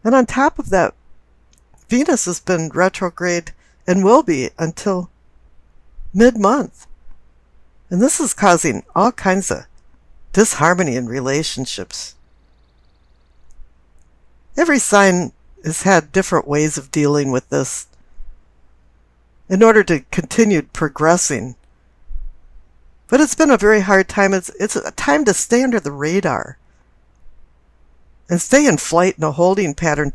And on top of that, Venus has been retrograde and will be until mid-month. And this is causing all kinds of disharmony in relationships. Every sign has had different ways of dealing with this in order to continue progressing. But it's been a very hard time. It's a time to stay under the radar and stay in flight in a holding pattern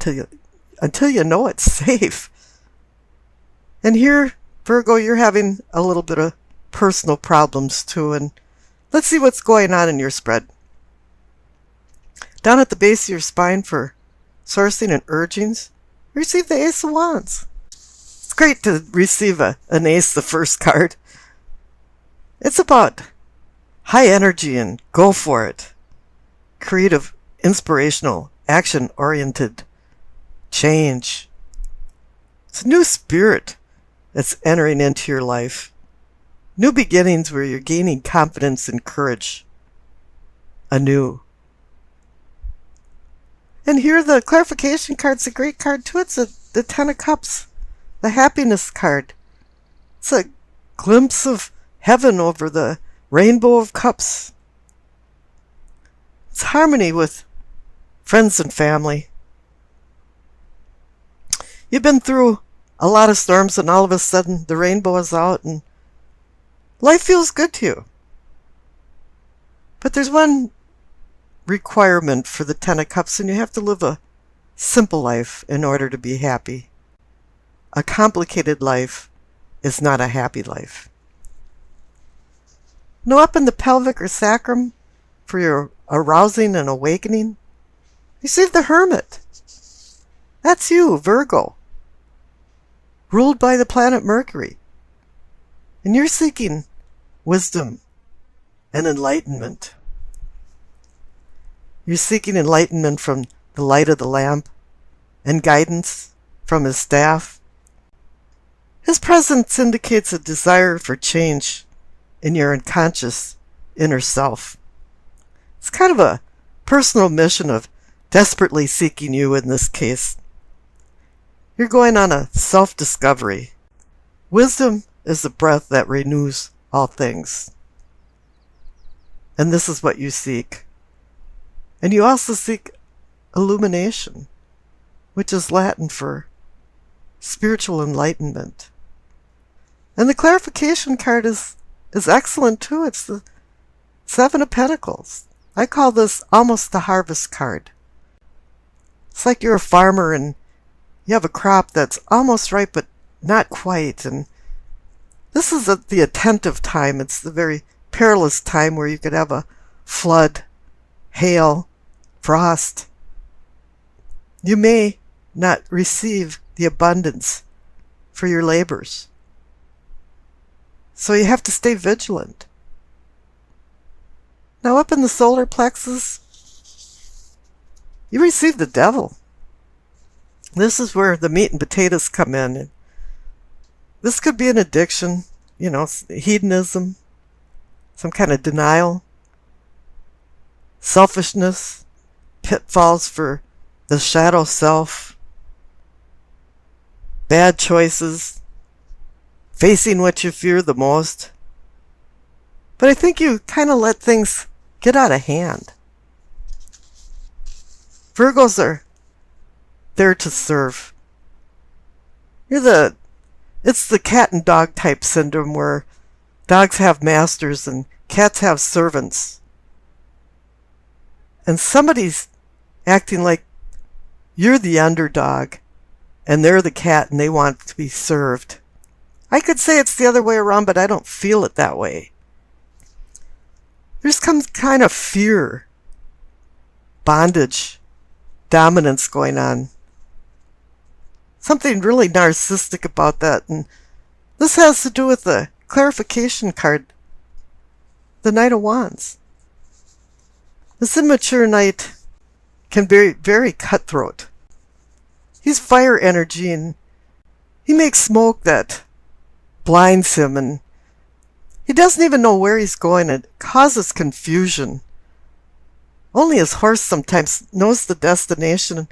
until you know it's safe. And here, Virgo, you're having a little bit of personal problems too. And let's see what's going on in your spread. Down at the base of your spine for sourcing and urgings, receive the Ace of Wands. It's great to receive an ace, the first card. It's about high energy and go for it. Creative, inspirational, action-oriented change. It's a new spirit that's entering into your life. New beginnings where you're gaining confidence and courage anew. And here the clarification card's a great card too. It's the Ten of Cups, the happiness card. It's a glimpse of heaven over the rainbow of cups. It's harmony with friends and family. You've been through a lot of storms and all of a sudden the rainbow is out and life feels good to you. But there's one requirement for the Ten of Cups, and you have to live a simple life in order to be happy. A complicated life is not a happy life. Now up in the pelvic or sacrum for your arousing and awakening, receive the Hermit. That's you, Virgo, ruled by the planet Mercury. And you're seeking wisdom and enlightenment. You're seeking enlightenment from the light of the lamp and guidance from his staff. His presence indicates a desire for change in your unconscious inner self. It's kind of a personal mission of desperately seeking you in this case. You're going on a self-discovery. Wisdom is the breath that renews all things. And this is what you seek. And you also seek illumination, which is Latin for spiritual enlightenment. And the clarification card is excellent too. It's the Seven of Pentacles. I call this almost the harvest card. It's like you're a farmer and you have a crop that's almost ripe but not quite. And this is the attentive time. It's the very perilous time where you could have a flood, hail, frost. You may not receive the abundance for your labors. So you have to stay vigilant. Now up in the solar plexus, you receive the Devil. This is where the meat and potatoes come in. This could be an addiction, hedonism, some kind of denial, selfishness, pitfalls for the shadow self, bad choices, facing what you fear the most. But I think you kind of let things get out of hand. Virgos are there to serve. It's the cat and dog type syndrome where dogs have masters and cats have servants. And somebody's acting like you're the underdog and they're the cat and they want to be served. I could say it's the other way around, but I don't feel it that way. There's some kind of fear, bondage, dominance going on. Something really narcissistic about that. And this has to do with the clarification card, the Knight of Wands. This immature knight can be very cutthroat. He's fire energy and he makes smoke that blinds him and he doesn't even know where he's going. It causes confusion. Only his horse sometimes knows the destination.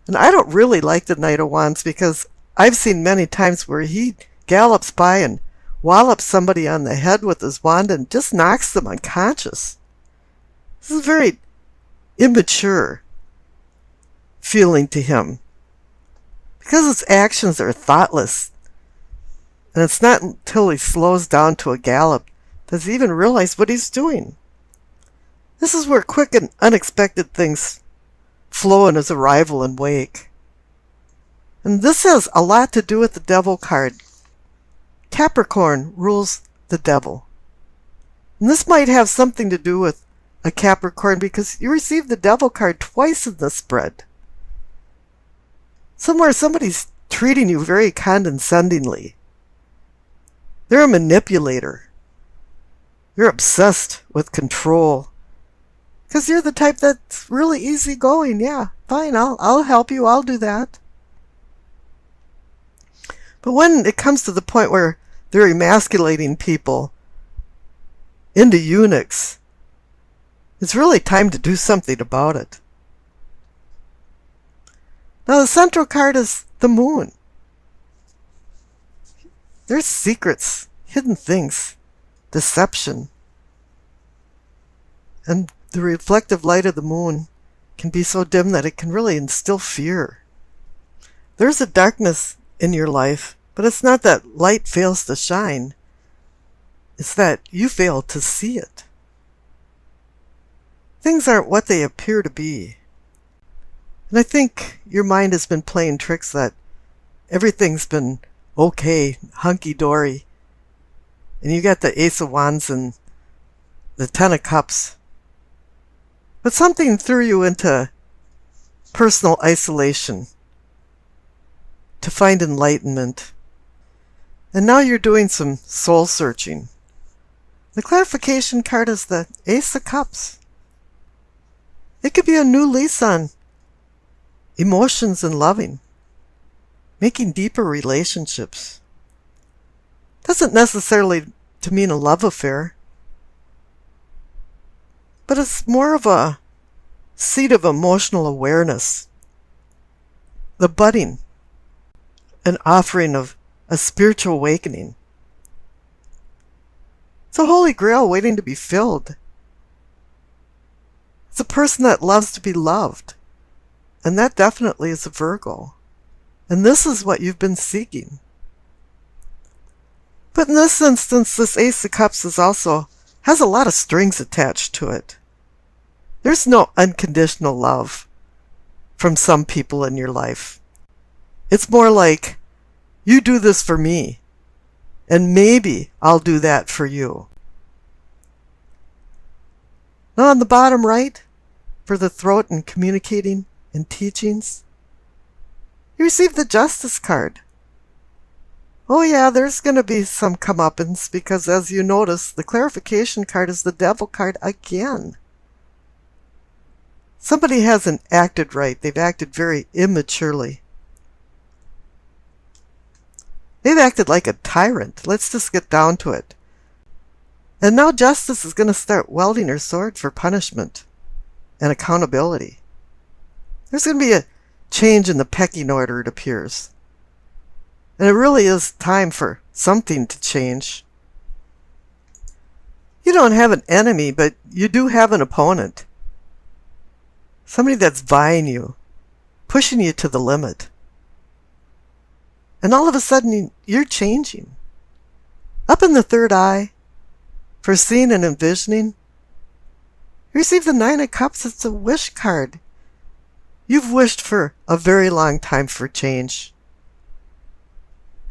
And I don't really like the Knight of Wands because I've seen many times where he gallops by and wallops somebody on the head with his wand and just knocks them unconscious. This is a very immature feeling to him because his actions are thoughtless. And it's not until he slows down to a gallop does he even realize what he's doing. This is where quick and unexpected things flow in his arrival and wake. And this has a lot to do with the Devil card. Capricorn rules the Devil. And this might have something to do with a Capricorn because you receive the Devil card twice in the spread. Somewhere somebody's treating you very condescendingly. They're a manipulator. You're obsessed with control. Because you're the type that's really easygoing. Yeah, fine, I'll help you, I'll do that. But when it comes to the point where they're emasculating people into eunuchs, it's really time to do something about it. Now the central card is the Moon. There's secrets, hidden things, deception. And the reflective light of the moon can be so dim that it can really instill fear. There's a darkness in your life, but it's not that light fails to shine. It's that you fail to see it. Things aren't what they appear to be. And I think your mind has been playing tricks that everything's been okay, hunky-dory. And you got the Ace of Wands and the Ten of Cups. But something threw you into personal isolation to find enlightenment. And now you're doing some soul searching. The clarification card is the Ace of Cups. It could be a new lease on emotions and loving, making deeper relationships. Doesn't necessarily to mean a love affair, but it's more of a seed of emotional awareness, the budding, an offering of a spiritual awakening. It's a holy grail waiting to be filled. It's a person that loves to be loved, and that definitely is a Virgo. And this is what you've been seeking. But in this instance, this Ace of Cups has a lot of strings attached to it. There's no unconditional love from some people in your life. It's more like, you do this for me, and maybe I'll do that for you. Now on the bottom right, for the throat and communicating and teachings, you receive the Justice card. Oh yeah, there's going to be some comeuppance because, as you notice, the clarification card is the Devil card again. Somebody hasn't acted right. They've acted very immaturely. They've acted like a tyrant. Let's just get down to it. And now Justice is going to start wielding her sword for punishment and accountability. There's going to be a change in the pecking order, it appears. And it really is time for something to change. You don't have an enemy, but you do have an opponent. Somebody that's vying you, pushing you to the limit. And all of a sudden, you're changing. Up in the third eye, for seeing and envisioning, you receive the Nine of Cups. It's a wish card. You've wished for a very long time for change.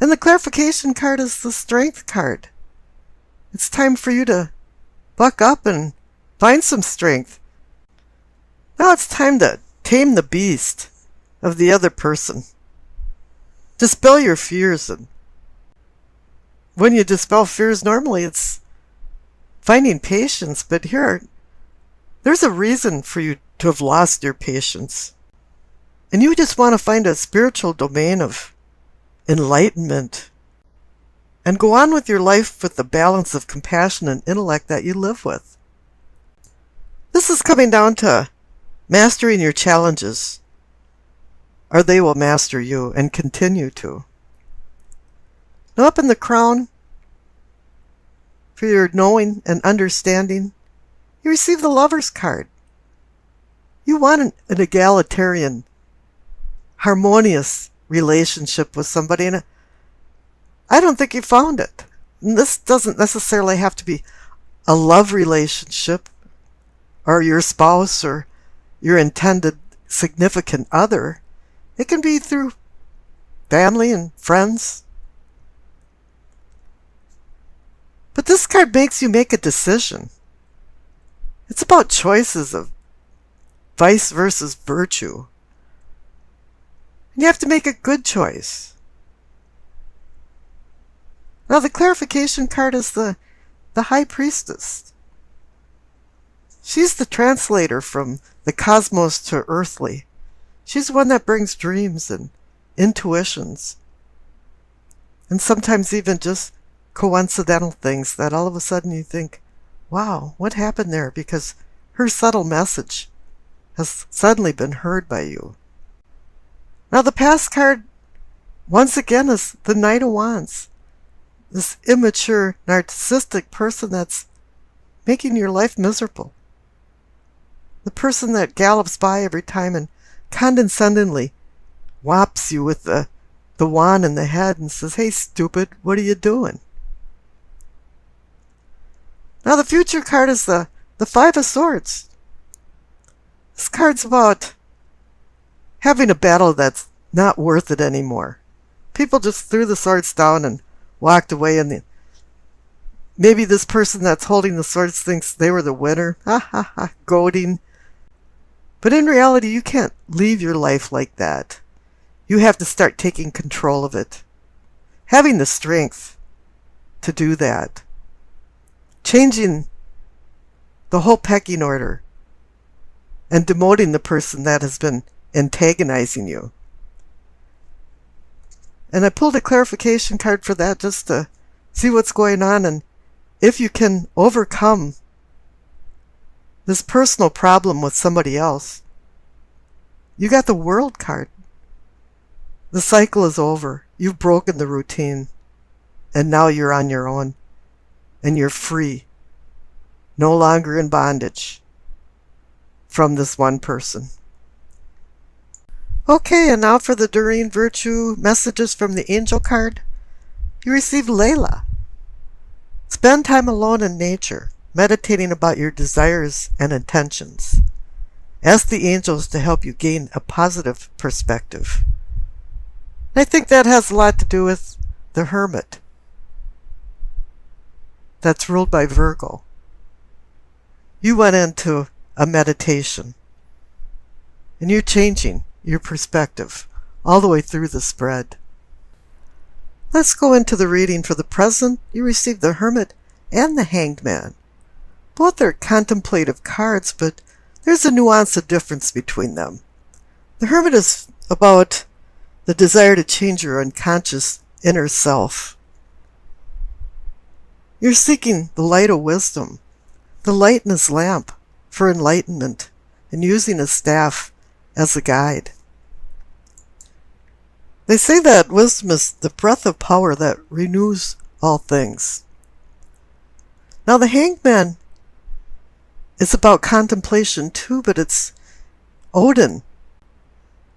And the clarification card is the Strength card. It's time for you to buck up and find some strength. Now it's time to tame the beast of the other person. Dispel your fears. And when you dispel fears, normally it's finding patience, but there's a reason for you to have lost your patience. And you just want to find a spiritual domain of enlightenment and go on with your life with the balance of compassion and intellect that you live with. This is coming down to mastering your challenges. or they will master you and continue to. Now up in the crown, for your knowing and understanding, you receive the Lover's card. You want an egalitarian, harmonious relationship with somebody, and I don't think you found it. And this doesn't necessarily have to be a love relationship or your spouse or your intended significant other. It can be through family and friends. But this card makes you make a decision. It's about choices of vice versus virtue. And you have to make a good choice. Now the clarification card is the High Priestess. She's the translator from the cosmos to earthly. She's the one that brings dreams and intuitions. And sometimes even just coincidental things that all of a sudden you think, wow, what happened there? Because her subtle message has suddenly been heard by you. Now the past card, once again, is the Knight of Wands. This immature, narcissistic person that's making your life miserable. The person that gallops by every time and condescendingly whops you with the wand in the head and says, hey, stupid, what are you doing? Now the future card is the Five of Swords. This card's about having a battle that's not worth it anymore. People just threw the swords down and walked away, and maybe this person that's holding the swords thinks they were the winner. Ha ha ha, goading. But in reality, you can't leave your life like that. You have to start taking control of it. Having the strength to do that. Changing the whole pecking order and demoting the person that has been antagonizing you. And I pulled a clarification card for that just to see what's going on and if you can overcome this personal problem with somebody else. You got the World card. The cycle is over. You've broken the routine. And now you're on your own. And you're free. No longer in bondage from this one person. Okay, and now for the Doreen Virtue messages from the Angel card. You receive Layla. Spend time alone in nature, meditating about your desires and intentions. Ask the angels to help you gain a positive perspective. I think that has a lot to do with the Hermit. That's ruled by Virgo. You went into a meditation, and you're changing your perspective all the way through the spread. Let's go into the reading for the present. You receive the Hermit and the Hanged Man. Both are contemplative cards, but there's a nuance of difference between them. The Hermit is about the desire to change your unconscious inner self. You're seeking the light of wisdom, the light in his lamp for enlightenment, and using his staff as a guide. They say that wisdom is the breath of power that renews all things. Now the Hanged Man is about contemplation too, but it's Odin,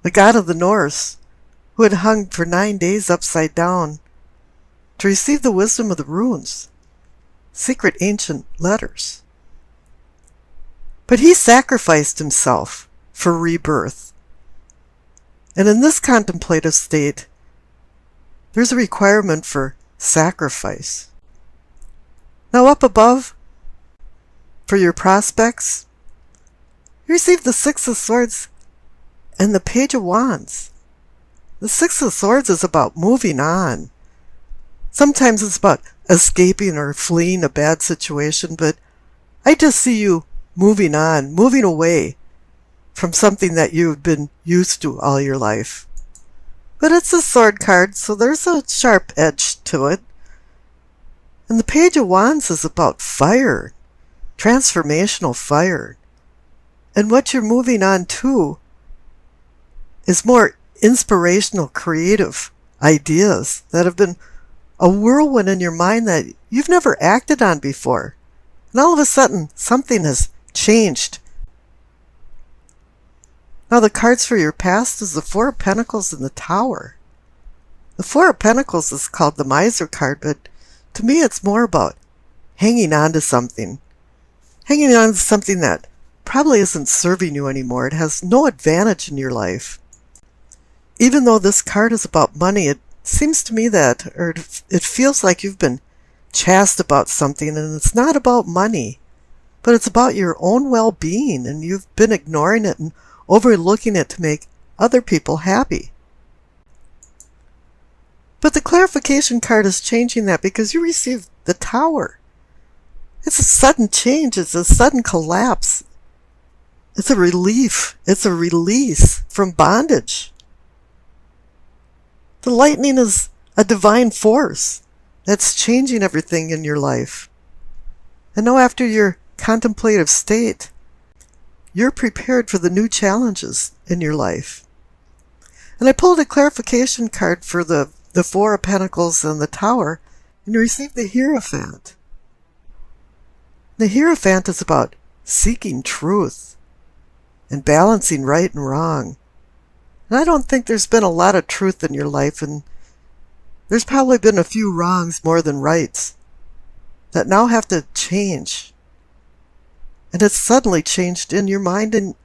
the god of the Norse, who had hung for 9 days upside down to receive the wisdom of the runes, secret ancient letters. But he sacrificed himself for rebirth. And in this contemplative state, there's a requirement for sacrifice. Now up above, for your prospects, you receive the Six of Swords and the Page of Wands. The Six of Swords is about moving on. Sometimes it's about escaping or fleeing a bad situation, but I just see you moving on, moving away from something that you've been used to all your life. But it's a sword card, so there's a sharp edge to it. And the Page of Wands is about fire, transformational fire. And what you're moving on to is more inspirational, creative ideas that have been a whirlwind in your mind that you've never acted on before. And all of a sudden, something has changed. Now, the cards for your past is the Four of Pentacles and the Tower. The Four of Pentacles is called the Miser card, but to me it's more about hanging on to something. Hanging on to something that probably isn't serving you anymore. It has no advantage in your life. Even though this card is about money, it seems to me that, or it feels like you've been chaste about something, and it's not about money, but it's about your own well-being, and you've been ignoring it and overlooking it to make other people happy. But the clarification card is changing that because you received the Tower. It's a sudden change. It's a sudden collapse. It's a relief. It's a release from bondage. The lightning is a divine force that's changing everything in your life. And now after your contemplative state, you're prepared for the new challenges in your life. And I pulled a clarification card for the Four of Pentacles and the Tower, and you received the Hierophant. The Hierophant is about seeking truth and balancing right and wrong. And I don't think there's been a lot of truth in your life, and there's probably been a few wrongs more than rights that now have to change. And it's suddenly changed in your mind and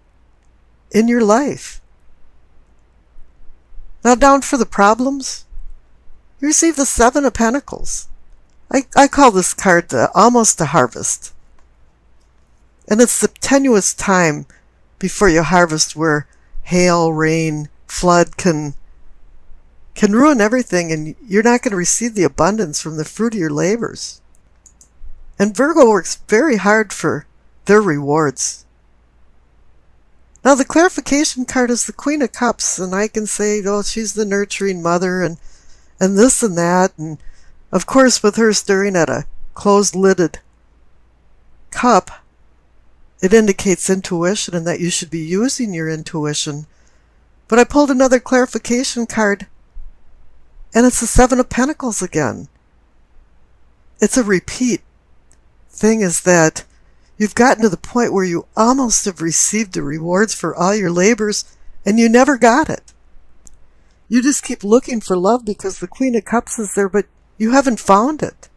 in your life. Now down for the problems, you receive the Seven of Pentacles. I call this card almost a harvest. And it's the tenuous time before you harvest where hail, rain, flood can ruin everything, and you're not going to receive the abundance from the fruit of your labors. And Virgo works very hard for their rewards. Now the clarification card is the Queen of Cups, and I can say, oh, she's the nurturing mother and this and that, and of course with her staring at a closed-lidded cup, it indicates intuition and that you should be using your intuition. But I pulled another clarification card, and it's the Seven of Pentacles again. It's a repeat. Thing is that you've gotten to the point where you almost have received the rewards for all your labors, and you never got it. You just keep looking for love because the Queen of Cups is there, but you haven't found it.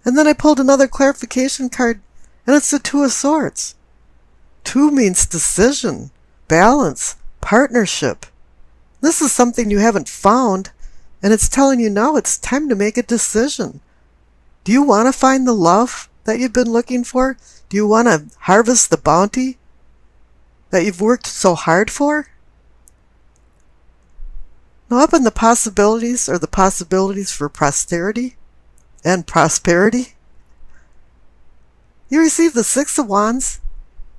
And then I pulled another clarification card, and it's the Two of Swords. Two means decision, balance, partnership. This is something you haven't found, and it's telling you now it's time to make a decision. Do you want to find the love that you've been looking for? Do you want to harvest the bounty that you've worked so hard for? Now up in the possibilities are the possibilities for posterity and prosperity. You receive the Six of Wands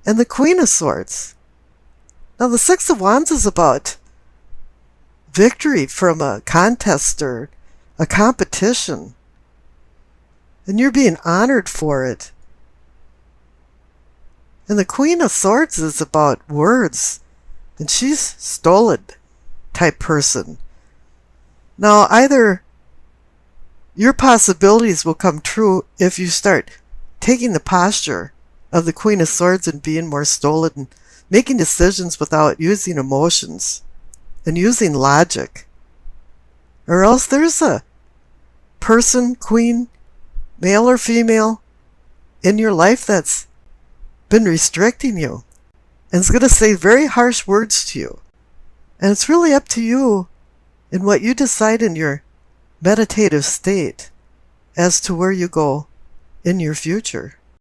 and the Queen of Swords. Now the Six of Wands is about victory from a contest or a competition. And you're being honored for it. And the Queen of Swords is about words. And she's stolen type person. Now either your possibilities will come true if you start taking the posture of the Queen of Swords and being more stolid and making decisions without using emotions and using logic. Or else there's a person, queen, male or female, in your life that's been restricting you and is going to say very harsh words to you. And it's really up to you in what you decide in your meditative state as to where you go in your future.